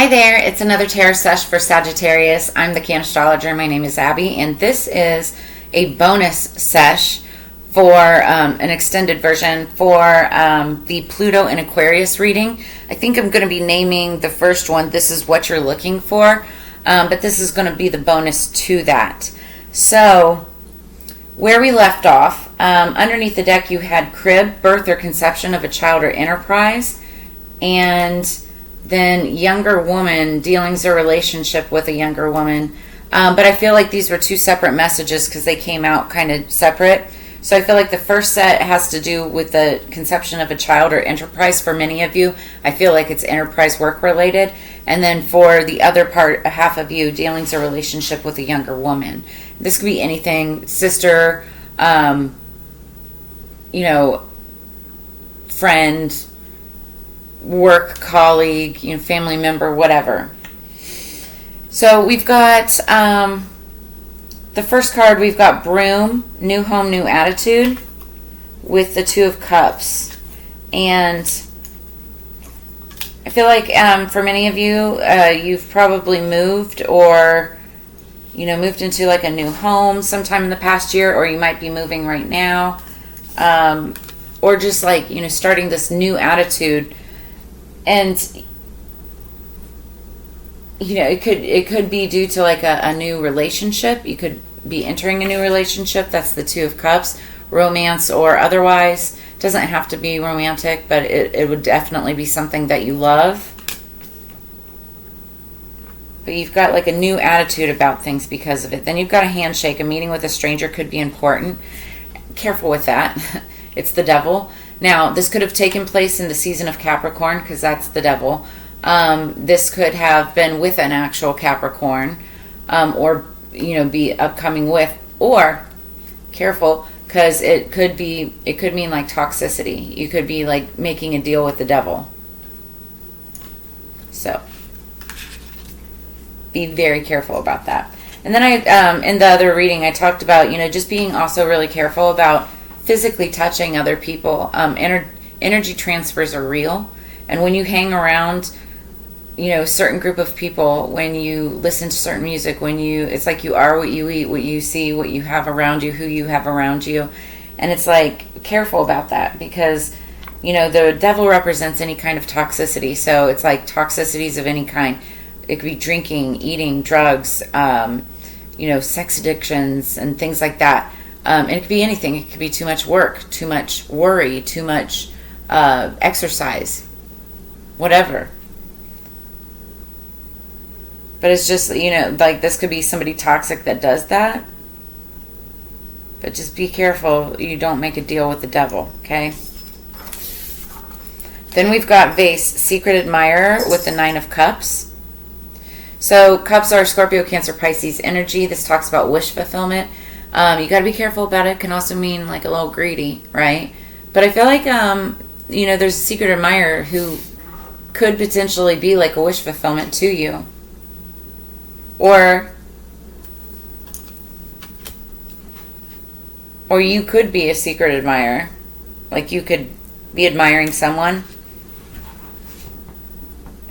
Hi there, it's another tarot sesh for Sagittarius. I'm the Can Astrologer. My name is Abby, and this is a bonus sesh for an extended version for the Pluto and Aquarius reading. I think I'm going to be naming the first one, This Is What You're Looking For, but this is going to be the bonus to that. So, where we left off, underneath the deck you had crib, birth or conception of a child or enterprise, and then younger woman, dealings or relationship with a younger woman. But I feel like these were two separate messages because they came out kind of separate. So I feel like the first set has to do with the conception of a child or enterprise for many of you. I feel like it's enterprise work related. And then for the other part, half of you, dealings or relationship with a younger woman. This could be anything, sister, friend, work colleague, family member, whatever. So we've got the first card, we've got Broom, New Home, New Attitude, with the Two of Cups. And I feel like for many of you, you've probably moved or moved into like a new home sometime in the past year, or you might be moving right now, or just like starting this new attitude. And it could be due to like a new relationship. You could be entering a new relationship. That's the Two of Cups, romance or otherwise. Doesn't have to be romantic, but it would definitely be something that you love. But you've got like a new attitude about things because of it. Then you've got a handshake. A meeting with a stranger could be important. Careful with that. It's the devil. Now, this could have taken place in the season of Capricorn because that's the devil. This could have been with an actual Capricorn, or be upcoming with, or careful because it could mean like toxicity. You could be like making a deal with the devil. So be very careful about that. And then I in the other reading I talked about just being also really careful about physically touching other people. Energy transfers are real, and when you hang around a certain group of people, when you listen to certain music, it's like you are what you eat, what you see, what you have around you, who you have around you. And it's like, careful about that, because the devil represents any kind of toxicity. So it's like toxicities of any kind. It could be drinking, eating, drugs, sex addictions and things like that. And it could be anything. It could be too much work, too much worry, too much exercise, whatever. But it's just, like this could be somebody toxic that does that. But just be careful you don't make a deal with the devil, okay? Then we've got Vase, Secret Admirer, with the Nine of Cups. So cups are Scorpio, Cancer, Pisces energy. This talks about wish fulfillment. You got to be careful about it. It can also mean like a little greedy, right? But I feel like, there's a secret admirer who could potentially be like a wish fulfillment to you. Or you could be a secret admirer. Like you could be admiring someone.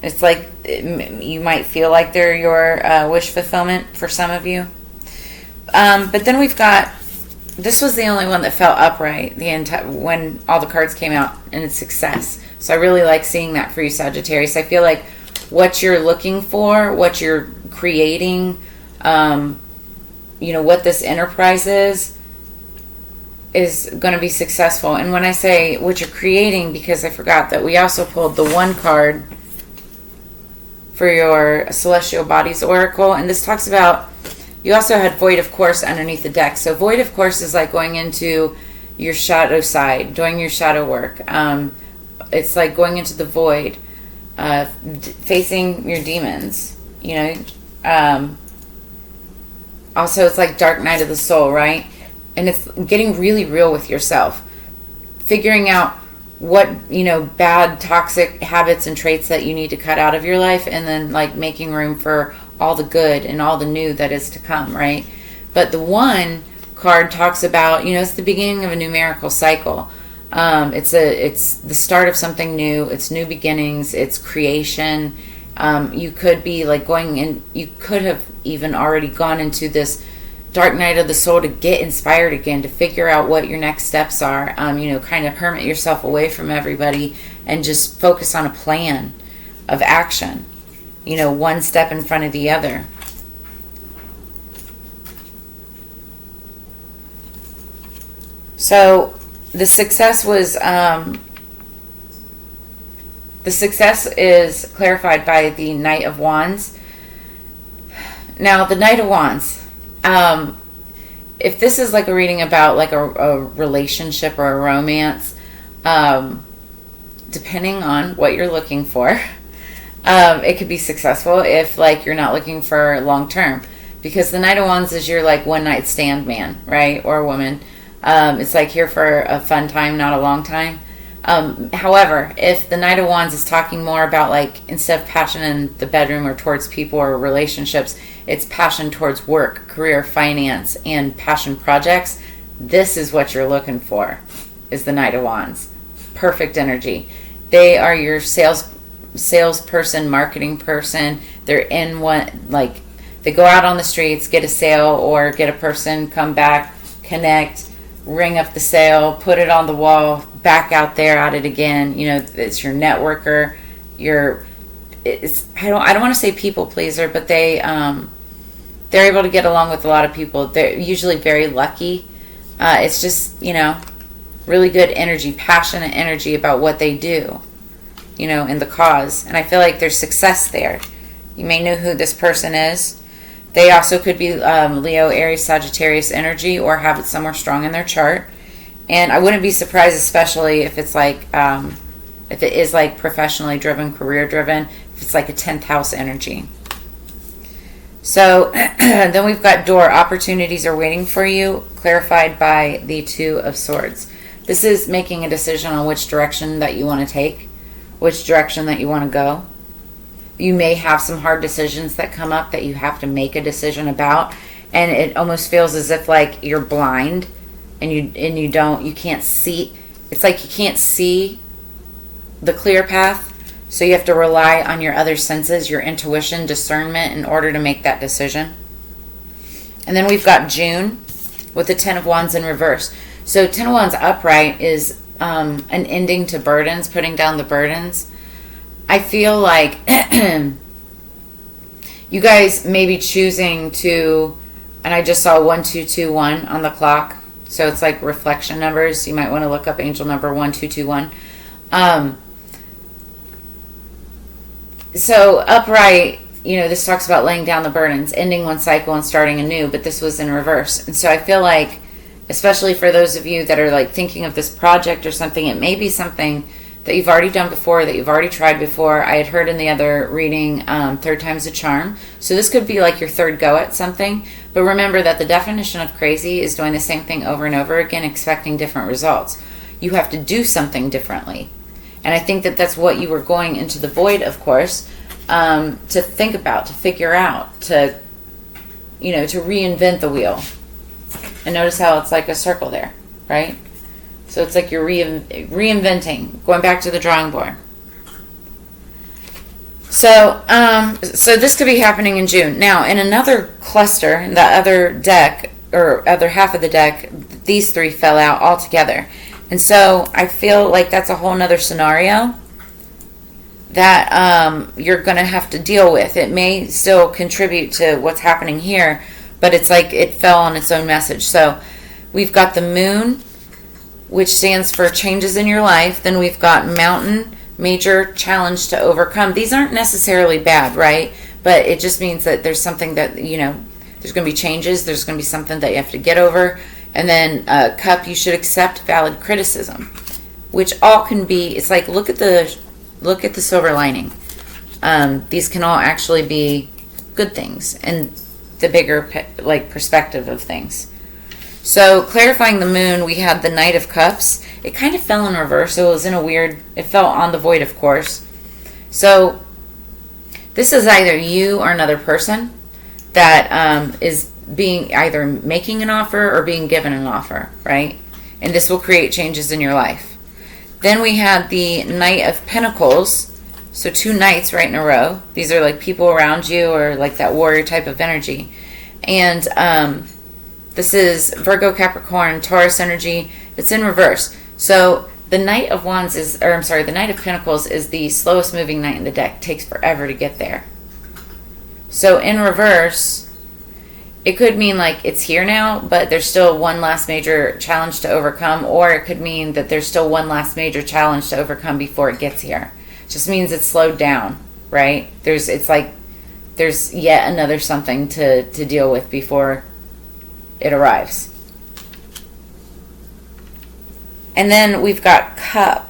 It's like you might feel like they're your wish fulfillment for some of you. But then we've got, this was the only one that fell upright when all the cards came out, and it's success. So I really like seeing that for you, Sagittarius. I feel like what you're looking for, what you're creating, what this enterprise is going to be successful. And when I say what you're creating, because I forgot that we also pulled the one card for your Celestial Bodies Oracle, and this talks about, you also had Void of Course underneath the deck. So Void of Course is like going into your shadow side, doing your shadow work. It's like going into the void, facing your demons, also it's like dark night of the soul, right? And it's getting really real with yourself, figuring out what bad toxic habits and traits that you need to cut out of your life, and then like making room for all the good and all the new that is to come, right? But the one card talks about it's the beginning of a numerical cycle. It's the start of something new. It's new beginnings. It's creation. You could be like going in, you could have even already gone into this dark night of the soul to get inspired again, to figure out what your next steps are. Kind of hermit yourself away from everybody and just focus on a plan of action, one step in front of the other. So the success is clarified by the Knight of Wands. Now, the Knight of Wands, if this is like a reading about like a relationship or a romance, depending on what you're looking for, it could be successful if like you're not looking for long term, because the Knight of Wands is your like one night stand man, right, or woman. It's like here for a fun time, not a long time. However, if the Knight of Wands is talking more about like, instead of passion in the bedroom or towards people or relationships, it's passion towards work, career, finance, and passion projects, this is what you're looking for, is the Knight of Wands. Perfect energy. They are your salesperson, marketing person. They're in one, like, they go out on the streets, get a sale, or get a person, come back, connect, ring up the sale, put it on the wall, back out there at it again. It's your networker. I don't want to say people pleaser, but they're able to get along with a lot of people. They're usually very lucky. It's just, really good energy, passionate energy about what they do, in the cause. And I feel like there's success there. You may know who this person is. They also could be Leo, Aries, Sagittarius energy, or have it somewhere strong in their chart. And I wouldn't be surprised, especially if it's like, if it is like professionally driven, career driven, if it's like a 10th house energy. So then we've got door. Opportunities are waiting for you, clarified by the Two of Swords. This is making a decision on which direction that you want to take, which direction that you want to go. You may have some hard decisions that come up that you have to make a decision about, and it almost feels as if like you're blind and you can't see. It's like you can't see the clear path, so you have to rely on your other senses, your intuition, discernment, in order to make that decision. And then we've got June with the Ten of Wands in reverse. So Ten of Wands upright is an ending to burdens, putting down the burdens. I feel like you guys may be choosing to, and I just saw 1221 on the clock, so it's like reflection numbers. You might want to look up angel number 1221. So upright, this talks about laying down the burdens, ending one cycle and starting a new, but this was in reverse. And so I feel like, especially for those of you that are like thinking of this project or something, it may be something that you've already done before, that you've already tried before. I had heard in the other reading, third time's a charm. So this could be like your third go at something. But remember that the definition of crazy is doing the same thing over and over again, expecting different results. You have to do something differently. And I think that that's what you were going into the void, of course, to think about, to figure out, to reinvent the wheel. And notice how it's like a circle there, right? So it's like you're reinventing, going back to the drawing board. So this could be happening in June. Now, in another cluster, in the other deck, or other half of the deck, these three fell out altogether. And so I feel like that's a whole nother scenario that you're going to have to deal with. It may still contribute to what's happening here, but it's like it fell on its own message. So we've got the moon, which stands for changes in your life. Then we've got mountain, major challenge to overcome. These aren't necessarily bad, right? But it just means that there's something that, there's going to be changes. There's going to be something that you have to get over. And then cup, you should accept valid criticism, which all can be, it's like, look at the silver lining. These can all actually be good things and the bigger perspective of things. So clarifying the moon, we had the Knight of Cups. It kind of fell in reverse. So it was it fell on the void, of course. So this is either you or another person that is being either making an offer or being given an offer, right? And this will create changes in your life. Then we had the Knight of Pentacles So 2 knights right in a row. These are like people around you, or like that warrior type of energy. And this is Virgo, Capricorn, Taurus energy. It's in reverse. So the Knight of Wands the Knight of Pentacles is the slowest moving knight in the deck. It takes forever to get there. So in reverse, it could mean like it's here now, but there's still one last major challenge to overcome, or it could mean that there's still one last major challenge to overcome before it gets here. It just means it's slowed down, right? There's yet another something to deal with before it arrives. And then we've got Cup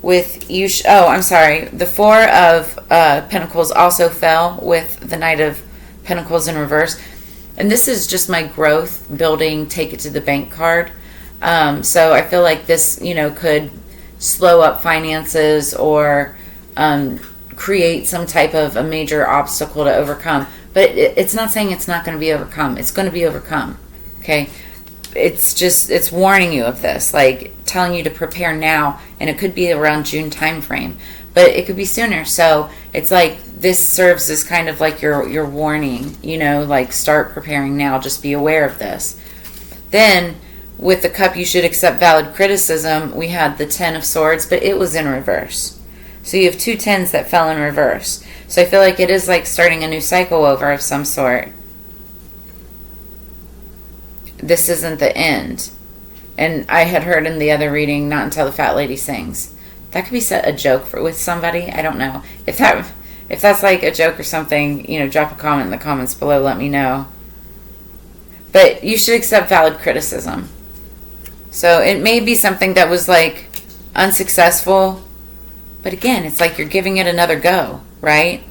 with you. The 4 of Pentacles also fell with the Knight of Pentacles in reverse. And this is just my growth, building, take it to the bank card. So I feel like this, could slow up finances or create some type of a major obstacle to overcome. But it's not saying it's not going to be overcome. It's going to be overcome. Okay? It's warning you of this, like telling you to prepare now, and it could be around June time frame, but it could be sooner. So it's like this serves as kind of like your warning, like start preparing now, just be aware of this. Then with the Cup, you should accept valid criticism. We had the 10 of Swords, but it was in reverse. So you have 2 10s that fell in reverse. So I feel like it is like starting a new cycle over of some sort. This isn't the end. And I had heard in the other reading, not until the fat lady sings. That could be a joke with somebody. I don't know. If that's like a joke or something, drop a comment in the comments below. Let me know. But you should accept valid criticism. So it may be something that was like unsuccessful. But again, it's like you're giving it another go, right?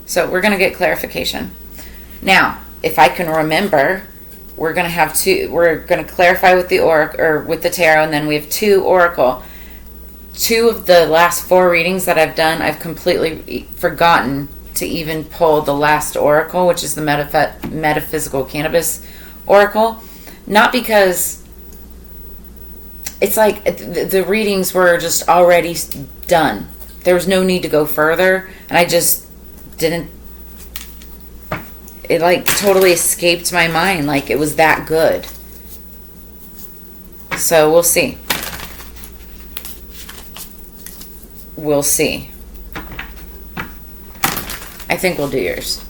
So we're going to get clarification. Now, if I can remember, we're going to clarify with the oracle, or with the tarot, and then we have 2 oracle. 2 of the last 4 readings that I've done, I've completely forgotten to even pull the last oracle, which is the Metaphysical Cannabis oracle. Not because it's like the readings were just already done. There was no need to go further, and I just didn't. It like totally escaped my mind, like it was that good. So we'll see. We'll see. I think we'll do yours.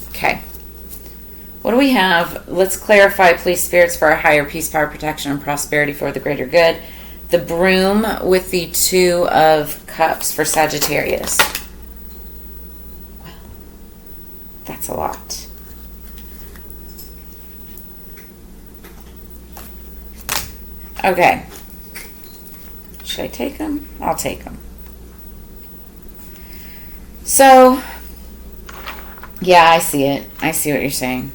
Okay. What do we have? Let's clarify, please, spirits, for our higher peace, power, protection, and prosperity for the greater good. The Broom with the 2 of Cups for Sagittarius. Well, that's a lot. Okay. Should I take them? I'll take them. So, yeah, I see it. I see what you're saying.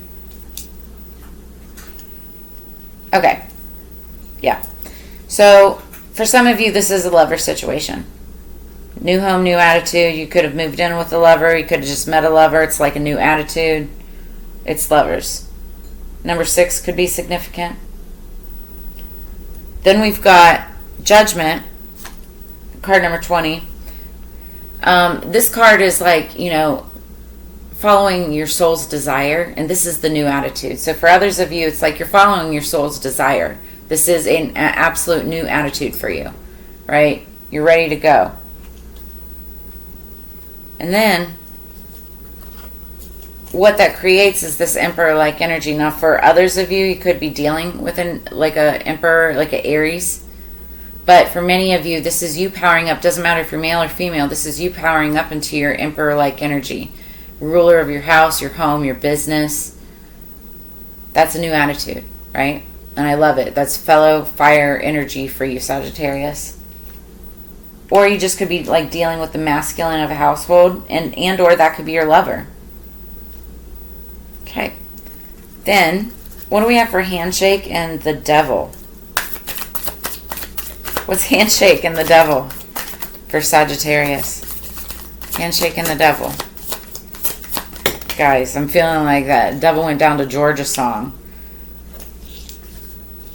Okay. Yeah. So, for some of you, this is a lover situation. New home, new attitude. You could have moved in with a lover. You could have just met a lover. It's like a new attitude. It's lovers. Number 6 could be significant. Then we've got Judgment, card number 20. This card is like, following your soul's desire, and this is the new attitude. So for others of you, it's like you're following your soul's desire. This is an absolute new attitude for you, right? You're ready to go. And then what that creates is this Emperor-like energy. Now, for others of you, you could be dealing with an Emperor, like an Aries. But for many of you, this is you powering up. Doesn't matter if you're male or female. This is you powering up into your Emperor-like energy. Ruler of your house, your home, your business. That's a new attitude, right? And I love it. That's fellow fire energy for you, Sagittarius. Or you just could be like dealing with the masculine of a household, and or that could be your lover. Okay. Then, what do we have for Handshake and the Devil? What's Handshake and the Devil for Sagittarius? Handshake and the Devil. Guys, I'm feeling like that Devil Went Down to Georgia song.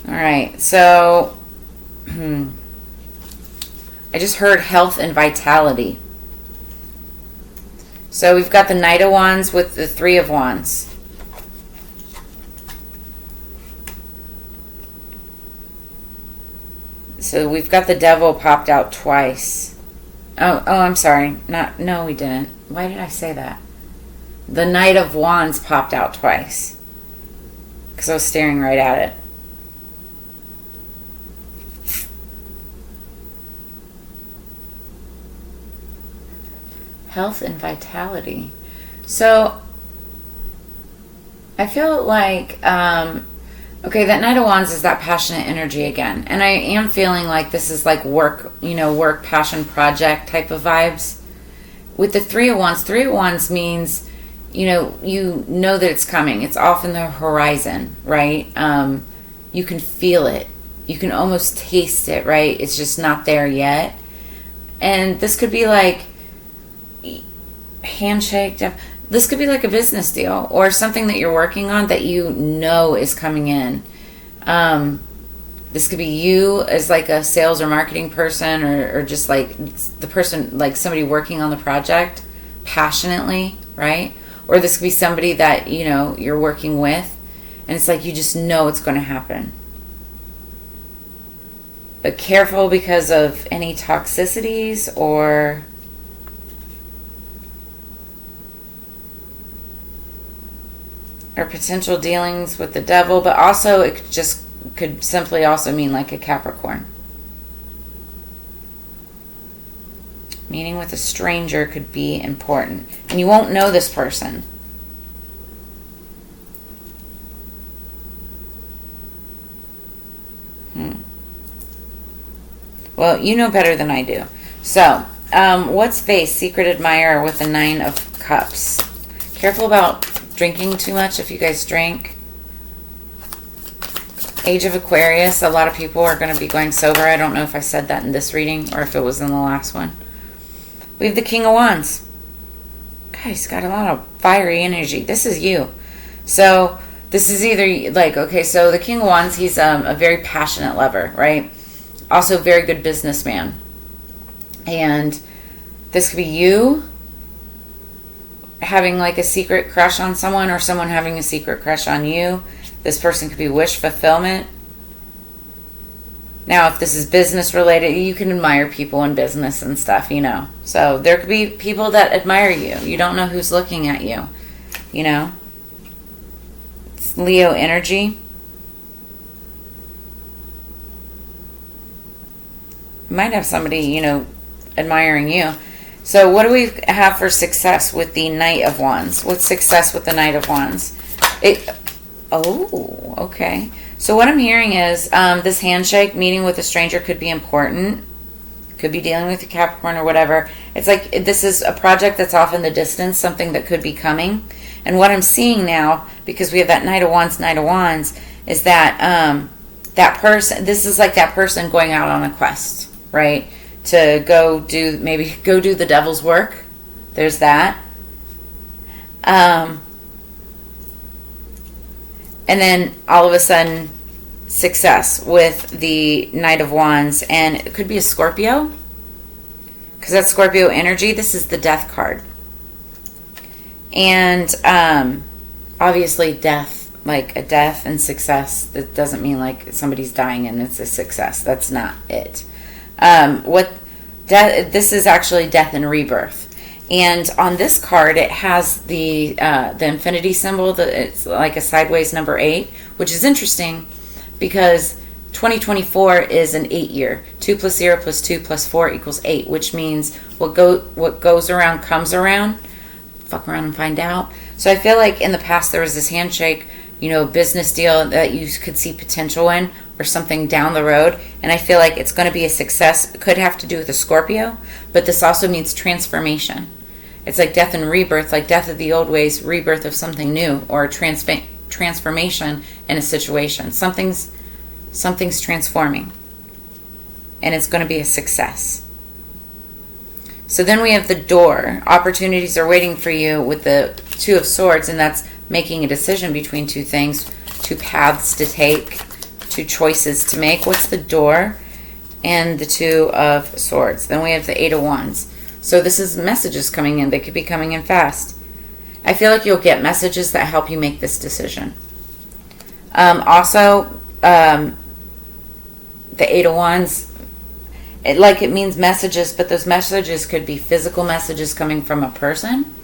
All right, so I just heard health and vitality. So we've got the Knight of Wands with the Three of Wands. So we've got the Devil popped out twice. Oh, I'm sorry. No, we didn't. Why did I say that? The Knight of Wands popped out twice. Because I was staring right at it. Health and vitality. So I feel like okay, that Knight of Wands is that passionate energy again, and I am feeling like this is like work, work, passion, project type of vibes. With the Three of Wands means you know that it's coming, it's off in the horizon, right? You can feel it, you can almost taste it, right? It's just not there yet. And this could be like handshake. This could be like a business deal or something that you're working on that is coming in. This could be you as like a sales or marketing person, or just like the person, like somebody working on the project passionately, right? Or this could be somebody that you're working with, and it's like you just know it's going to happen. But careful because of any toxicities or potential dealings with the Devil, but also it could simply also mean like a Capricorn. Meeting with a stranger could be important, and you won't know this person. Well, you know better than I do. So, what's face? Secret admirer with the Nine of Cups. Careful about drinking too much if you guys drink. Age of Aquarius. A lot of people are going to be going sober. I don't know if I said that in this reading or if it was in the last one. We have the King of Wands. Guys, got a lot of fiery energy. This is you. So this is either like, okay, so the King of Wands, he's a very passionate lover, right? Also very good businessman. And this could be you having like a secret crush on someone, or someone having a secret crush on you. This person could be wish fulfillment. Now, if this is business related, you can admire people in business and stuff, So there could be people that admire you. You don't know who's looking at you, It's Leo energy. You might have somebody, admiring you. So what do we have for success with the Knight of Wands? What's success with the Knight of Wands? Okay. So what I'm hearing is this handshake, meeting with a stranger could be important. Could be dealing with a Capricorn or whatever. It's like this is a project that's off in the distance, something that could be coming. And what I'm seeing now, because we have that Knight of Wands, is that that person, this is like that person going out on a quest, right? To go do the devil's work. There's that. And then all of a sudden, success with the Knight of Wands. And it could be a Scorpio, because that's Scorpio energy. This is the Death card. And obviously death, like a death and success, that doesn't mean like somebody's dying and it's a success. That's not it. This is actually death and rebirth. And on this card, it has the infinity symbol. It's like a sideways number 8, which is interesting because 2024 is an 8 year. 2 plus 0 plus 2 plus 4 equals 8, which means what goes around comes around. Fuck around and find out. So I feel like in the past there was this handshake, business deal that you could see potential in, or something down the road, and I feel like it's going to be a success. It could have to do with a Scorpio, but this also means transformation. It's like death and rebirth, like death of the old ways, rebirth of something new, or transformation in a situation. Something's transforming, and it's going to be a success. So then we have the door. Opportunities are waiting for you with the Two of Swords, and that's making a decision between two things, two paths to take, two choices to make. What's the door? And the Two of Swords. Then we have the Eight of Wands. So this is messages coming in. They could be coming in fast. I feel like you'll get messages that help you make this decision. Also, the Eight of Wands, it means messages, but those messages could be physical messages coming from a person,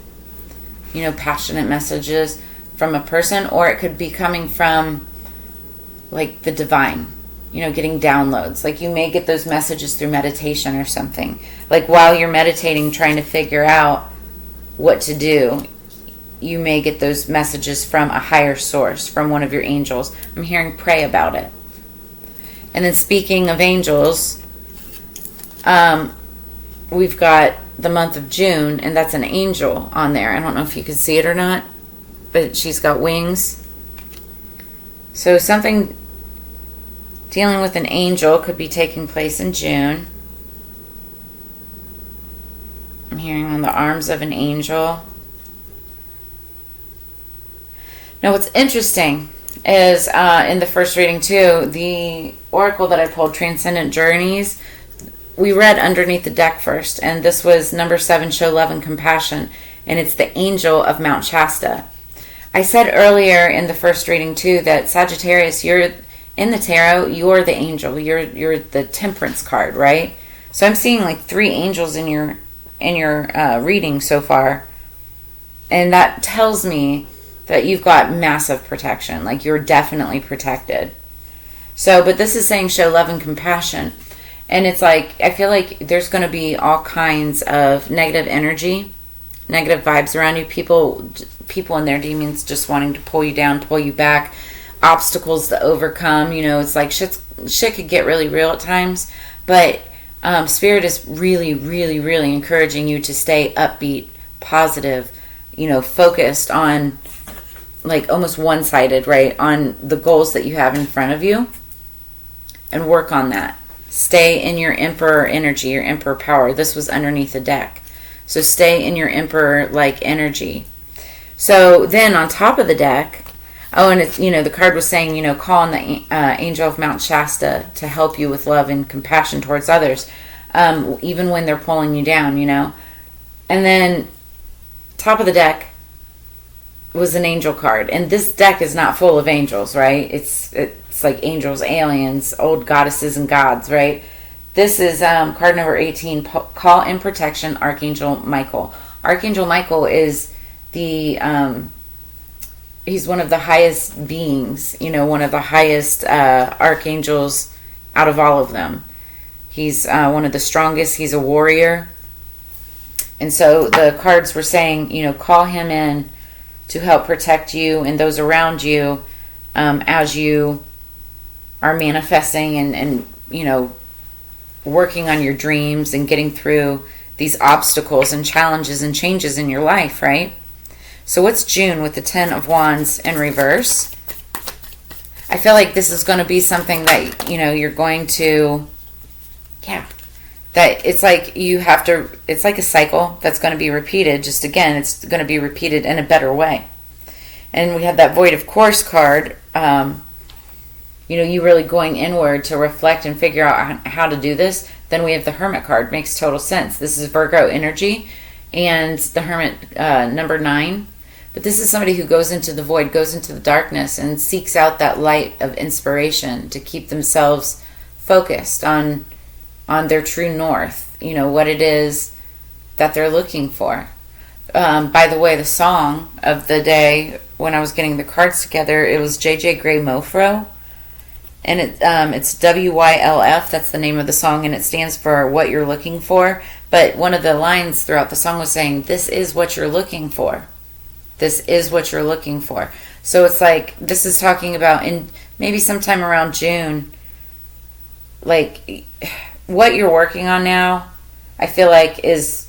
passionate messages from a person, or it could be coming from like the divine, getting downloads. Like you may get those messages through meditation or something. Like while you're meditating, trying to figure out what to do, you may get those messages from a higher source, from one of your angels. I'm hearing pray about it. And then speaking of angels, we've got the month of June, and that's an angel on there. I don't know if you can see it or not, but she's got wings. So something dealing with an angel could be taking place in June. I'm hearing on the arms of an angel. Now what's interesting is in the first reading too, the oracle that I pulled, Transcendent Journeys, we read underneath the deck first, and this was number 7, Show Love and Compassion, and it's the angel of Mount Shasta. I said earlier in the first reading too that Sagittarius, you're in the tarot, you're the angel, you're the Temperance card, right? So I'm seeing like 3 angels in your reading so far, and that tells me that you've got massive protection. Like you're definitely protected. So, but this is saying show love and compassion. And it's like, I feel like there's going to be all kinds of negative energy, negative vibes around you. People and their demons just wanting to pull you down, pull you back, obstacles to overcome. It's like shit could get really real at times. But Spirit is really, really, really encouraging you to stay upbeat, positive, focused on, like almost one-sided, right, on the goals that you have in front of you, and work on that. Stay in your Emperor energy, your Emperor power. This was underneath the deck. So stay in your Emperor-like energy. So then on top of the deck, and it's, the card was saying, call on the angel of Mount Shasta to help you with love and compassion towards others, even when they're pulling you down, And then top of the deck was an angel card, and this deck is not full of angels, right? It's like angels, aliens, old goddesses and gods, right? This is card number 18, call in protection, Archangel Michael. Archangel Michael is he's one of the highest beings, one of the highest archangels out of all of them. He's one of the strongest. He's a warrior. And so the cards were saying, call him in to help protect you and those around you as you are manifesting and working on your dreams and getting through these obstacles and challenges and changes in your life, right? So what's June with the 10 of Wands in reverse? I feel like this is going to be something that, you're going to, that it's like it's like a cycle that's going to be repeated. Just again, it's going to be repeated in a better way. And we have that Void of Course card, you really going inward to reflect and figure out how to do this. Then we have the Hermit card. Makes total sense. This is Virgo energy, and the Hermit, number 9. But this is somebody who goes into the void, goes into the darkness, and seeks out that light of inspiration to keep themselves focused on their true north, what it is that they're looking for. By the way, the song of the day, when I was getting the cards together, it was J.J. Gray Mofro, and it's WYLF, that's the name of the song, and it stands for what you're looking for. But one of the lines throughout the song was saying, this is what you're looking for. This is what you're looking for. So it's like, this is talking about in maybe sometime around June, like what you're working on now, I feel like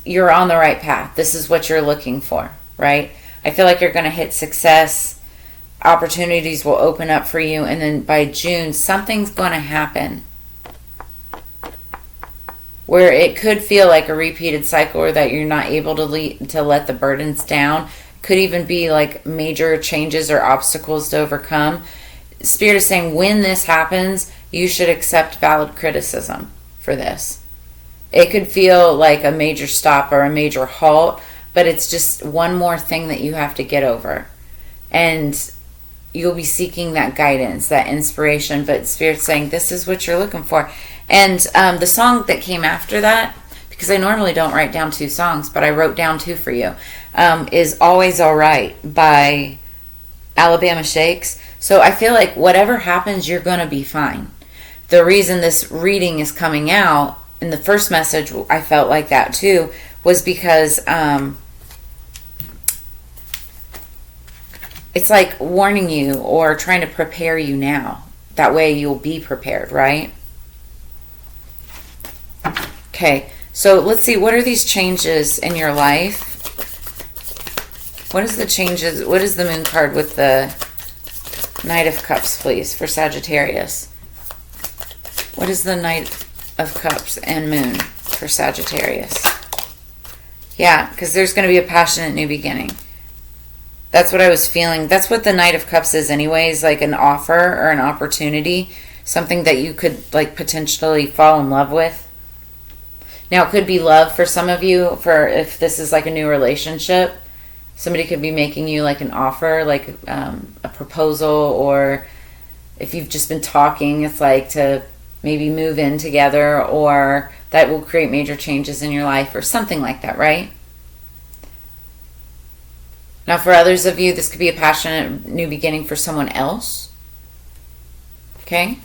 you're on the right path. This is what you're looking for, right? I feel like you're going to hit success. Opportunities will open up for you. And then by June, something's going to happen where it could feel like a repeated cycle, or that you're not able to let the burdens down. Could even be like major changes or obstacles to overcome. Spirit is saying when this happens, you should accept valid criticism for this. It could feel like a major stop or a major halt, but it's just one more thing that you have to get over. And you'll be seeking that guidance, that inspiration, but Spirit's saying this is what you're looking for. And the song that came after that, because I normally don't write down 2 songs, but I wrote down 2 for you, is Always Alright by Alabama Shakes. So I feel like whatever happens, you're going to be fine. The reason this reading is coming out, in the first message I felt like that too, was because it's like warning you or trying to prepare you now. That way you'll be prepared, right? Okay, so let's see, what are these changes in your life? What is the changes? What is the moon card with the Knight of Cups, please, for Sagittarius? What is the Knight of Cups and moon for Sagittarius? Yeah, because there's going to be a passionate new beginning. That's what I was feeling. That's what the Knight of Cups is anyways, like an offer or an opportunity, something that you could like potentially fall in love with. Now, it could be love for some of you, for if this is like a new relationship. Somebody could be making you like an offer, like a proposal, or if you've just been talking, it's like to maybe move in together, or that will create major changes in your life or something like that, right? Now, for others of you, this could be a passionate new beginning for someone else, okay,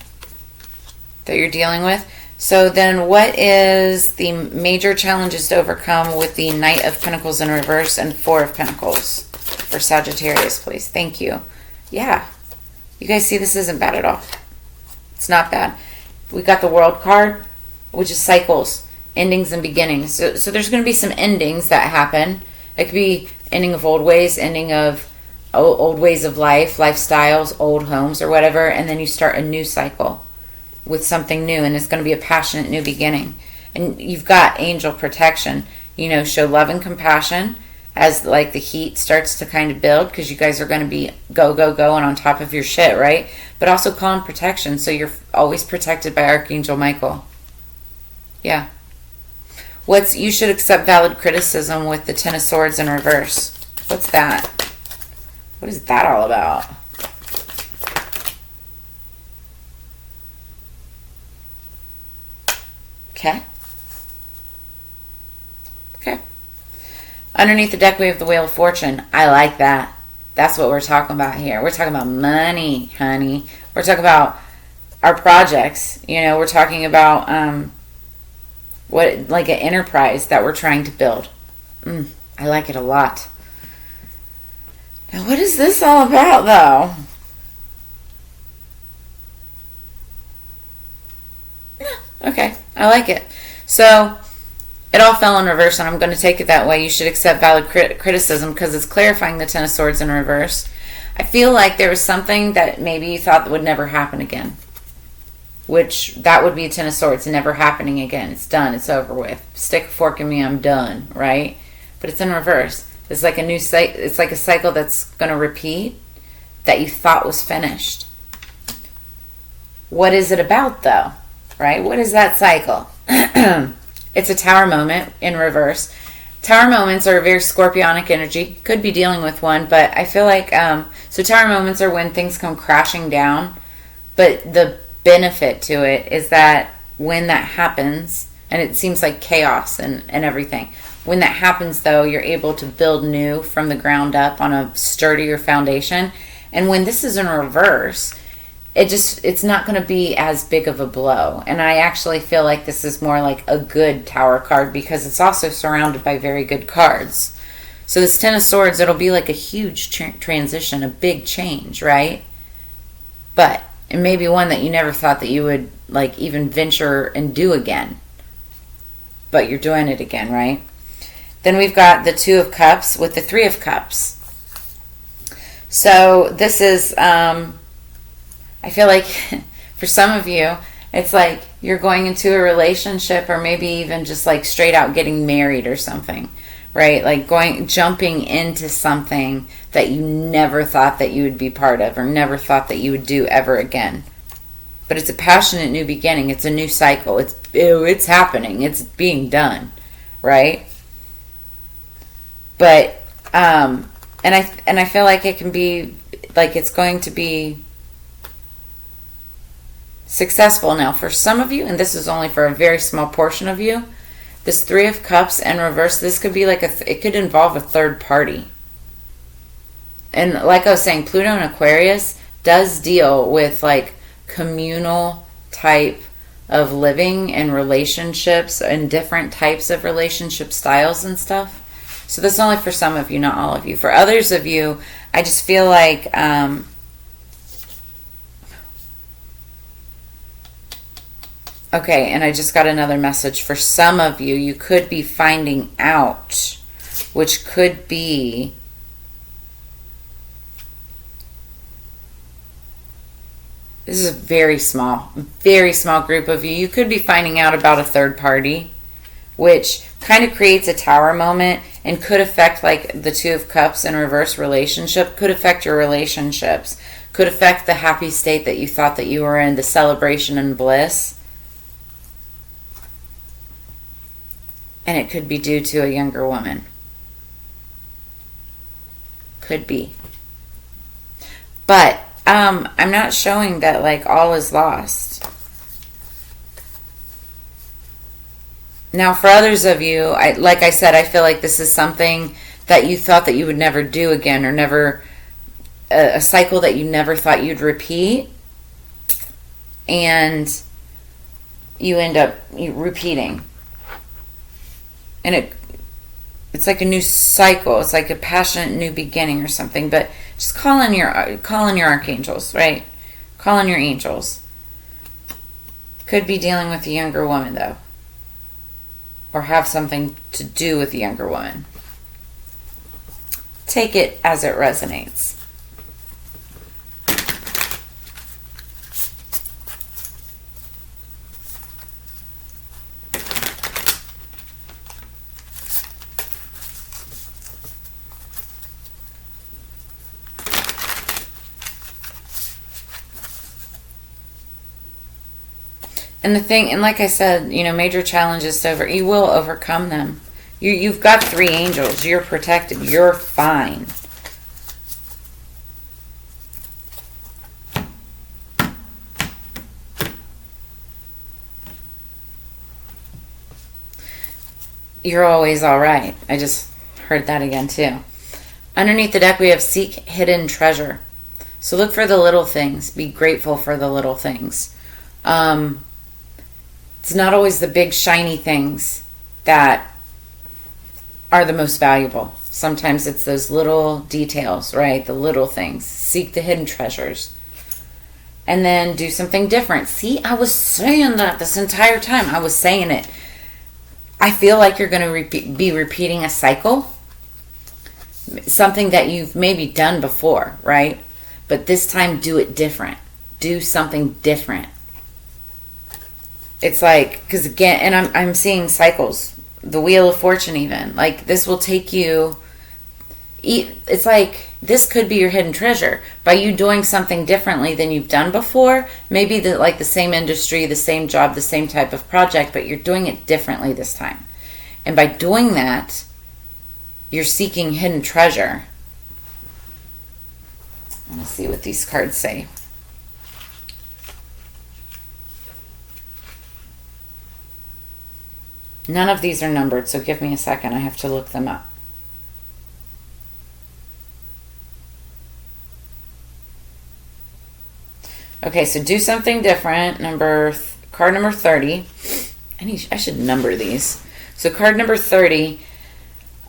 that you're dealing with. So then what is the major challenges to overcome with the Knight of Pentacles in reverse and 4 of Pentacles for Sagittarius, please? Thank you. Yeah. You guys see this isn't bad at all. It's not bad. We got the World card, which is cycles, endings and beginnings. So there's going to be some endings that happen. It could be ending of old ways, ending of old ways of life, lifestyles, old homes or whatever, and then you start a new cycle with something new, and it's going to be a passionate new beginning. And you've got angel protection. You know, show love and compassion as like the heat starts to kind of build, because you guys are going to be go and on top of your shit, right? But also calm protection, so you're always protected by Archangel Michael. Yeah. You should accept valid criticism with the Ten of Swords in reverse. What's that? What is that all about? Okay. Okay. Underneath the deck, we have the Wheel of Fortune. I like that. That's what we're talking about here. We're talking about money, honey. We're talking about our projects. You know, we're talking about like an enterprise that we're trying to build. I like it a lot. Now, what is this all about, though? Okay, I like it. So, it all fell in reverse, and I'm going to take it that way. You should accept valid criticism because it's clarifying the Ten of Swords in reverse. I feel like there was something that maybe you thought that would never happen again, which that would be Ten of Swords, never happening again. It's done. It's over with. Stick a fork in me. I'm done, right? But it's in reverse. It's like a new cycle. It's like a cycle that's going to repeat that you thought was finished. What is it about, though? Right? What is that cycle? It's a Tower moment in reverse. Tower moments are a very scorpionic energy. Could be dealing with one, but I feel like so Tower moments are when things come crashing down. But the benefit to it is that when that happens, and it seems like chaos and everything, when that happens, though, you're able to build new from the ground up on a sturdier foundation. And when this is in reverse, it's not going to be as big of a blow. And I actually feel like this is more like a good Tower card because it's also surrounded by very good cards. So this Ten of Swords, it'll be like a huge transition, a big change, right? But it may be one that you never thought that you would like even venture and do again. But you're doing it again, right? Then we've got the Two of Cups with the Three of Cups. So this is... I feel like for some of you, it's like you're going into a relationship or maybe even just like straight out getting married or something, right? Like jumping into something that you never thought that you would be part of or never thought that you would do ever again. But it's a passionate new beginning. It's a new cycle. It's happening. It's being done, right? But and I feel like it can be like it's going to be successful. Now, for some of you, and this is only for a very small portion of you, this Three of Cups in reverse, this could be like it could involve a third party. And like I was saying, Pluto and Aquarius does deal with like communal type of living and relationships and different types of relationship styles and stuff. So that's only for some of you, not all of you. For others of you, I just feel like okay, and I just got another message. For some of you, you could be finding out, which could be this is a very small group of you. You could be finding out about a third party, which kind of creates a tower moment and could affect like the Two of Cups in reverse relationship, could affect your relationships, could affect the happy state that you thought that you were in, the celebration and bliss. And it could be due to a younger woman. Could be. But I'm not showing that like all is lost. Now, for others of you, like I said, I feel like this is something that you thought that you would never do again, or never, a cycle that you never thought you'd repeat, and you end up repeating. And it's like a new cycle. It's like a passionate new beginning or something. But just call in your archangels, right? Call in your angels. Could be dealing with a younger woman, though. Or have something to do with the younger woman. Take it as it resonates. And the thing, and like I said, major challenges you will overcome them. You've got 3 angels. You're protected. You're fine. You're always all right. I just heard that again too. Underneath the deck we have seek hidden treasure. So look for the little things. Be grateful for the little things. It's not always the big shiny things that are the most valuable. Sometimes it's those little details, right? The little things. Seek the hidden treasures. And then do something different. See, I was saying that this entire time. I was saying it. I feel like you're going to be repeating a cycle. Something that you've maybe done before, right? But this time do it different. Do something different. It's like, because again, and I'm seeing cycles, the Wheel of Fortune even, like this will take you, it's like, this could be your hidden treasure. By you doing something differently than you've done before, maybe the same industry, the same job, the same type of project, but you're doing it differently this time. And by doing that, you're seeking hidden treasure. I want to see what these cards say. None of these are numbered, so give me a second. I have to look them up. Okay, so do something different. Card number 30. I should number these. So card number 30,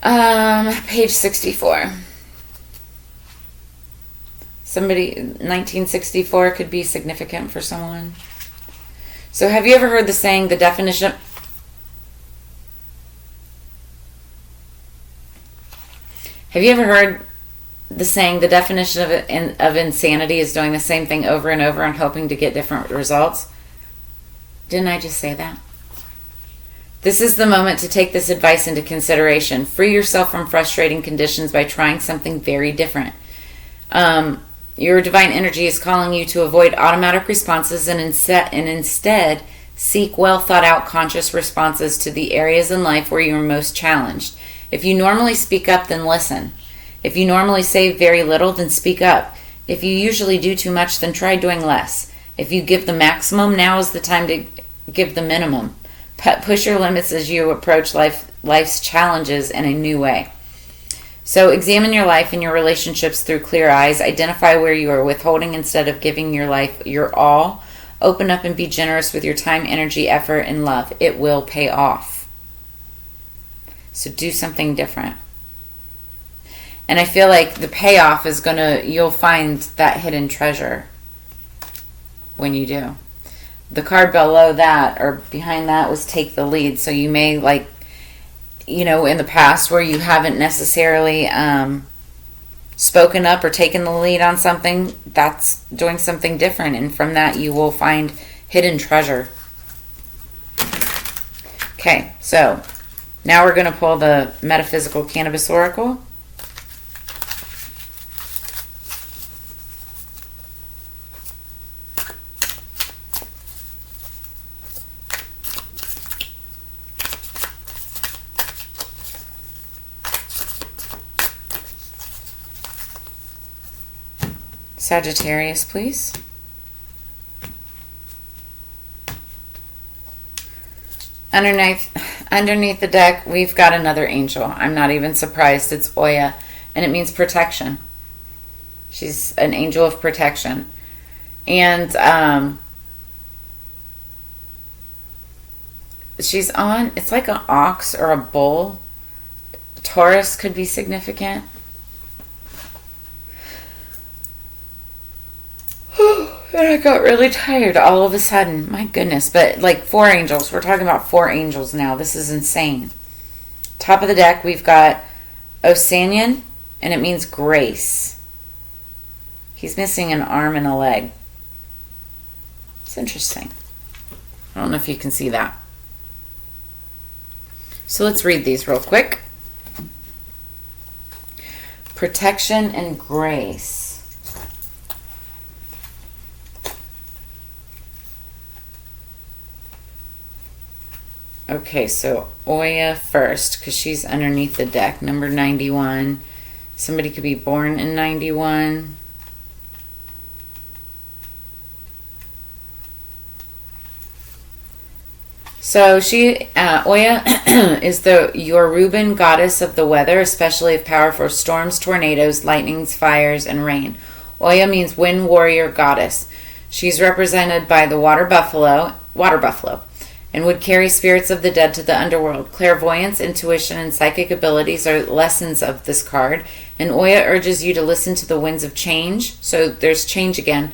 page 64. 1964 could be significant for someone. So have you ever heard the saying, the definition... Have you ever heard the saying, the definition of insanity is doing the same thing over and over and hoping to get different results? Didn't I just say that? This is the moment to take this advice into consideration. Free yourself from frustrating conditions by trying something very different. Your divine energy is calling you to avoid automatic responses and instead seek well thought out conscious responses to the areas in life where you are most challenged. If you normally speak up, then listen. If you normally say very little, then speak up. If you usually do too much, then try doing less. If you give the maximum, now is the time to give the minimum. Push your limits as you approach life's challenges in a new way. So examine your life and your relationships through clear eyes. Identify where you are withholding instead of giving your life your all. Open up and be generous with your time, energy, effort, and love. It will pay off. So do something different. And I feel like the payoff is you'll find that hidden treasure when you do. The card below that or behind that was take the lead. So you may in the past where you haven't necessarily spoken up or taken the lead on something, that's doing something different. And from that you will find hidden treasure. Okay, so now we're going to pull the Metaphysical Cannabis Oracle. Sagittarius, please. Underneath the deck, we've got another angel. I'm not even surprised. It's Oya, and it means protection. She's an angel of protection. And she's on, it's like an ox or a bull. Taurus could be significant. And I got really tired all of a sudden. My goodness. But like 4 angels. We're talking about 4 angels now. This is insane. Top of the deck, we've got Osanian, and it means grace. He's missing an arm and a leg. It's interesting. I don't know if you can see that. So let's read these real quick. Protection and grace. Okay, so Oya first, because she's underneath the deck, number 91. Somebody could be born in 91. So Oya is the Yoruban goddess of the weather, especially of powerful storms, tornadoes, lightnings, fires, and rain. Oya means wind warrior goddess. She's represented by the water buffalo, and would carry spirits of the dead to the underworld. Clairvoyance, intuition, and psychic abilities are lessons of this card. And Oya urges you to listen to the winds of change. So there's change again,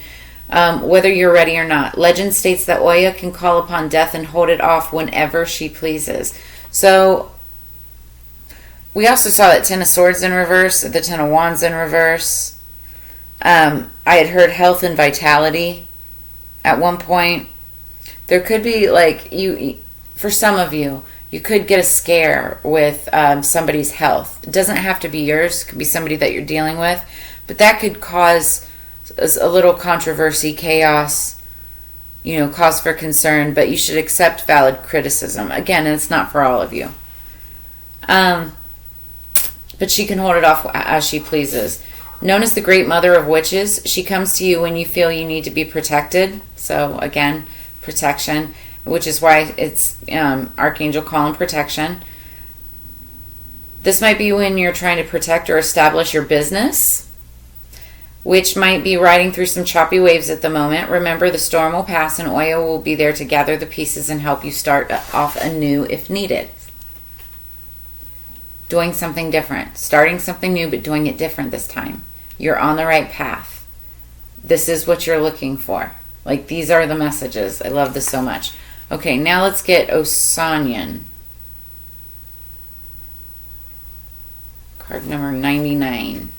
whether you're ready or not. Legend states that Oya can call upon death and hold it off whenever she pleases. So we also saw that 10 of Swords in reverse, the 10 of Wands in reverse. I had heard health and vitality at one point. There could be, for some of you, you could get a scare with somebody's health. It doesn't have to be yours. It could be somebody that you're dealing with. But that could cause a little controversy, chaos, cause for concern. But you should accept valid criticism. Again, it's not for all of you. But she can hold it off as she pleases. Known as the Great Mother of Witches, she comes to you when you feel you need to be protected. So, again, protection, which is why it's Archangel calling protection. This might be when you're trying to protect or establish your business, which might be riding through some choppy waves at the moment. Remember, the storm will pass and Oya will be there to gather the pieces and help you start off anew if needed. Doing something different. Starting something new, but doing it different this time. You're on the right path. This is what you're looking for. These are the messages. I love this so much. Okay, now let's get Osanian. Card number 99.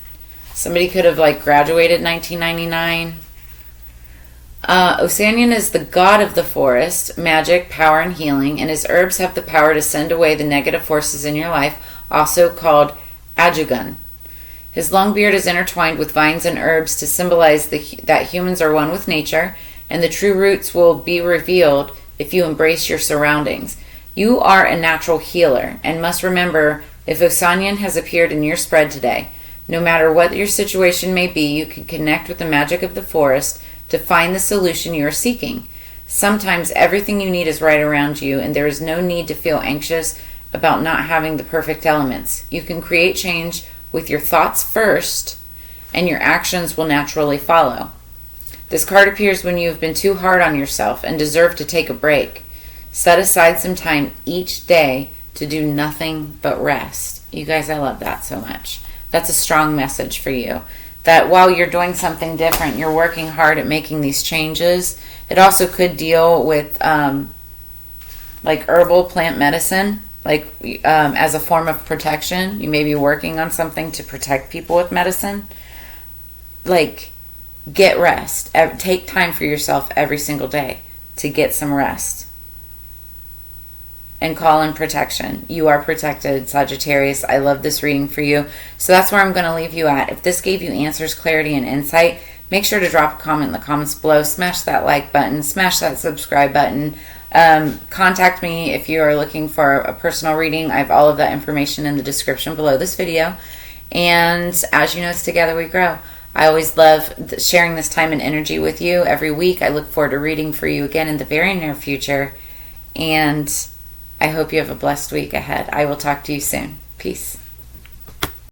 Somebody could have graduated 1999. Osanian is the god of the forest, magic, power, and healing, and his herbs have the power to send away the negative forces in your life, also called adjugun. His long beard is intertwined with vines and herbs to symbolize that humans are one with nature, and the true roots will be revealed if you embrace your surroundings. You are a natural healer, and must remember, if Osanian has appeared in your spread today, no matter what your situation may be, you can connect with the magic of the forest to find the solution you are seeking. Sometimes everything you need is right around you, and there is no need to feel anxious about not having the perfect elements. You can create change with your thoughts first, and your actions will naturally follow. This card appears when you have been too hard on yourself and deserve to take a break. Set aside some time each day to do nothing but rest. You guys, I love that so much. That's a strong message for you. That while you're doing something different, you're working hard at making these changes. It also could deal with like herbal plant medicine, like as a form of protection. You may be working on something to protect people with medicine. Like, get rest. Take time for yourself every single day to get some rest. And call in protection. You are protected, Sagittarius. I love this reading for you. So that's where I'm going to leave you at. If this gave you answers, clarity, and insight, make sure to drop a comment in the comments below. Smash that like button. Smash that subscribe button. Contact me if you are looking for a personal reading. I have all of that information in the description below this video. And as you know, it's together we grow. I always love sharing this time and energy with you every week. I look forward to reading for you again in the very near future. And I hope you have a blessed week ahead. I will talk to you soon. Peace.